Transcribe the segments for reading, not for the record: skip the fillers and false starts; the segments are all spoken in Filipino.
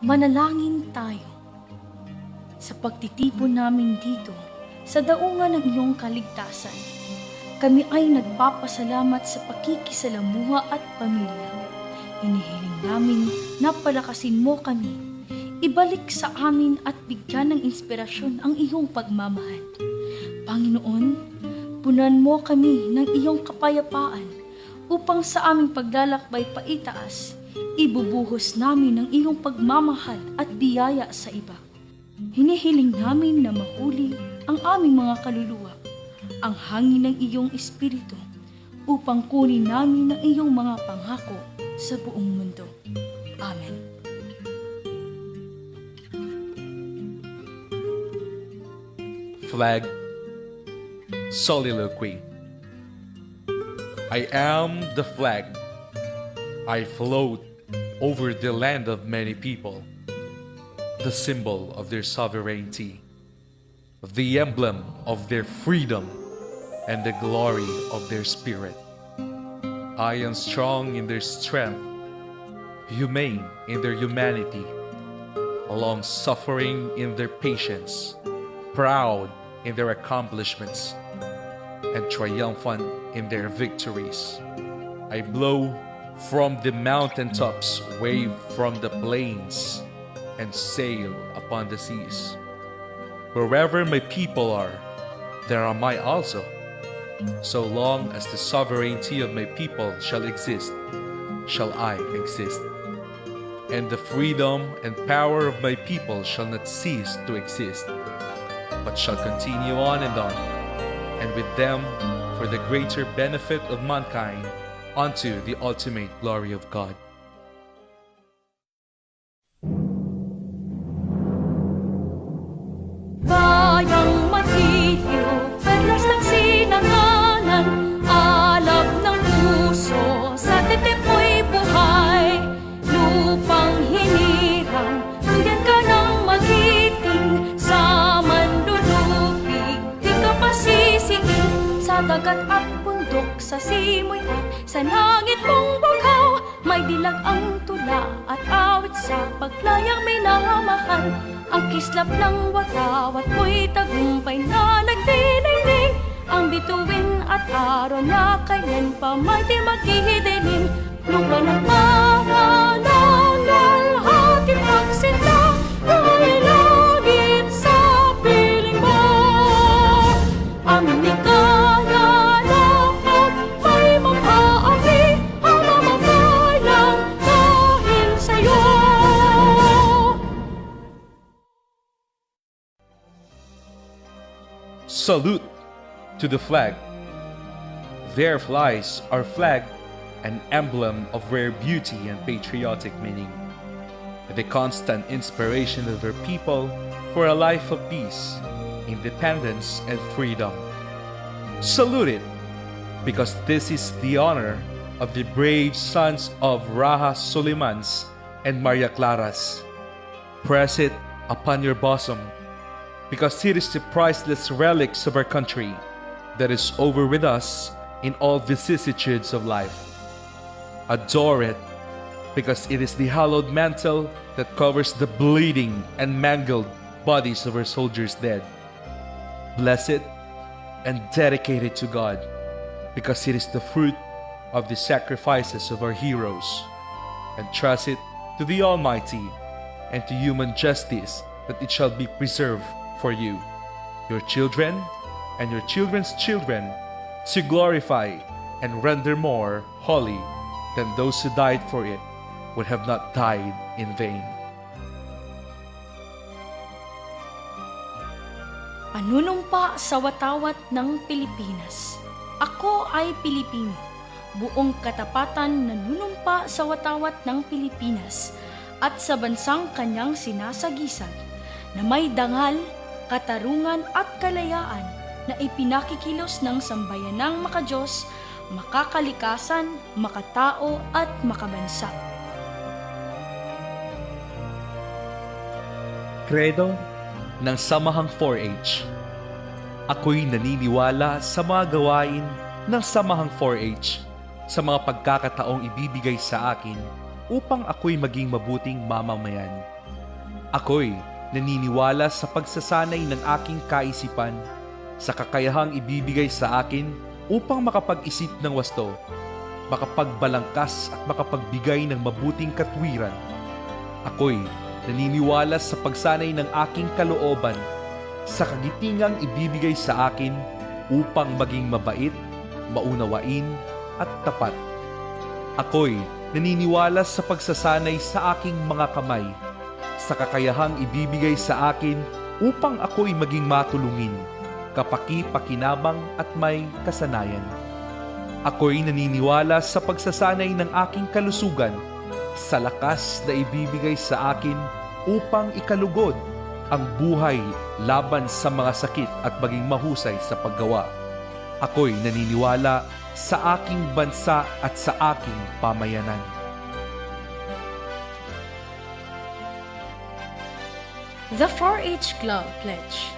Manalangin tayo. Sa pagtitipon namin dito, sa daungan ng iyong kaligtasan, kami ay nagpapasalamat sa pakikisalamuha at pamilya. Inihiling namin na palakasin mo kami, ibalik sa amin at bigyan ng inspirasyon ang iyong pagmamahal. Panginoon, punan mo kami ng iyong kapayapaan upang sa aming paglalakbay paitaas, ibubuhos namin ng iyong pagmamahal at biyaya sa iba. Hinihiling namin na mahuli ang aming mga kaluluwa, ang hangin ng iyong espiritu, upang kunin namin ang iyong mga pangako sa buong mundo. Amen. Flag Soliloquy. I am the flag. I float over the land of many people, the symbol of their sovereignty, the emblem of their freedom, and the glory of their spirit. I am strong in their strength, humane in their humanity, long-suffering in their patience, proud in their accomplishments, and triumphant in their victories. I blow from the mountaintops, wave from the plains, and sail upon the seas. Wherever my people are, there am I also. So long as the sovereignty of my people shall exist, shall I exist. And the freedom and power of my people shall not cease to exist, but shall continue on, and with them for the greater benefit of mankind, unto the ultimate glory of God. Bayang matiliw, perlas ng sinangalan, alab ng puso, sa titip mo'y buhay. Lupang hinirang, bigyan ka ng magiting, sa manlulupig, di ka pasisiin. Sa dagat at bundok, sa simoy at sa langit mong bughaw, may dilag ang tula at awit sa paglayang minamahal. Ang kislap ng watawat mo'y tagumpay na nagdiningning, ang bituin at araw na kailan pa may di maghihidilim. Lupa ng paralan, lalhating pagsinta, ay langit sa piling mo. Amin ni kaya lahat may mapaari, ang mamatay lang dahil sa'yo. Salute to the flag. There flies our flag, an emblem of rare beauty and patriotic meaning, the constant inspiration of our people for a life of peace, independence, and freedom. Salute it, because this is the honor of the brave sons of Raha Solimans and Maria Claras. Press it upon your bosom, because it is the priceless relics of our country that is over with us in all vicissitudes of life. Adore it, because it is the hallowed mantle that covers the bleeding and mangled bodies of our soldiers dead. Bless it and dedicate it to God, because it is the fruit of the sacrifices of our heroes. And trust it to the Almighty and to human justice that it shall be preserved for you, your children, and your children's children, to glorify and render more holy than those who died for it would have not died in vain. Panunumpa sa watawat ng Pilipinas. Ako ay Pilipino. Buong katapatan nanunumpa sa watawat ng Pilipinas at sa bansang kanyang sinasagisag, na may dangal, katarungan at kalayaan na ipinakikilos ng sambayanang makadiyos, makakalikasan, makatao at makabansa. Kredo ng Samahang 4-H. Ako'y naniniwala sa mga gawain ng Samahang 4-H, sa mga pagkakataong ibibigay sa akin upang ako'y maging mabuting mamamayan. Ako'y naniniwala sa pagsasanay ng aking kaisipan sa kakayahang ibibigay sa akin upang makapag-isip ng wasto, makapagbalangkas at makapagbigay ng mabuting katwiran. Ako'y naniniwala sa pagsanay ng aking kalooban sa kagitingang ibibigay sa akin upang maging mabait, maunawain at tapat. Ako'y naniniwala sa pagsasanay sa aking mga kamay sa kakayahang ibibigay sa akin upang ako'y maging matulungin, kapaki-pakinabang at may kasanayan. Ako'y naniniwala sa pagsasanay ng aking kalusugan sa lakas na ibibigay sa akin upang ikalugod ang buhay laban sa mga sakit at maging mahusay sa paggawa. Ako'y naniniwala sa aking bansa at sa aking pamayanan. The 4-H Club Pledge.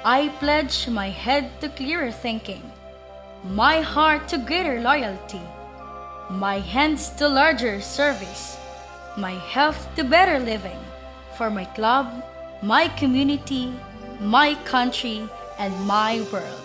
I pledge my head to clearer thinking, my heart to greater loyalty, my hands to larger service, my health to better living, for my club, my community, my country, and my world.